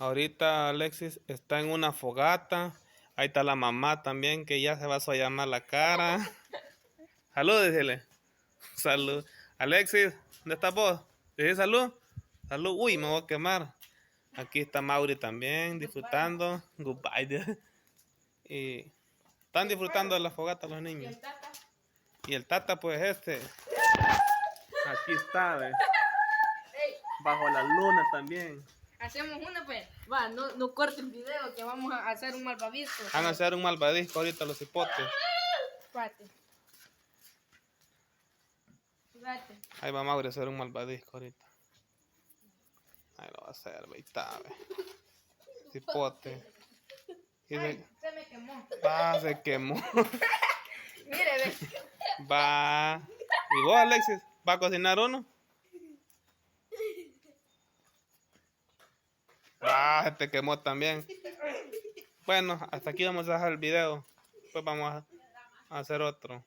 Ahorita Alexis está en una fogata. Ahí está la mamá también que ya se va a llamar la cara. Salud, dígale. Salud. Alexis, ¿dónde estás vos? ¿Dices salud? Salud. Uy, me voy a quemar. Aquí está Mauri también disfrutando. Goodbye. Y están disfrutando de la fogata los niños. Y el tata pues aquí está, ¿ves? Bajo la luna también. Hacemos una pues. Va, no corte el video que vamos a hacer un malvavisco. Van a hacer un malvadisco ahorita los hipotes. Espérate. Espérate. Ahí va Mauri a hacer un malvadisco ahorita. Ahí lo va a hacer, ve, está, ve. Hipote. Ay, se me quemó. Va, se quemó. Mire, ve. Va. ¿Y vos, Alexis? ¿Va a cocinar uno? Va, se te quemó también. Bueno, hasta aquí vamos a dejar el video. Después vamos a hacer otro.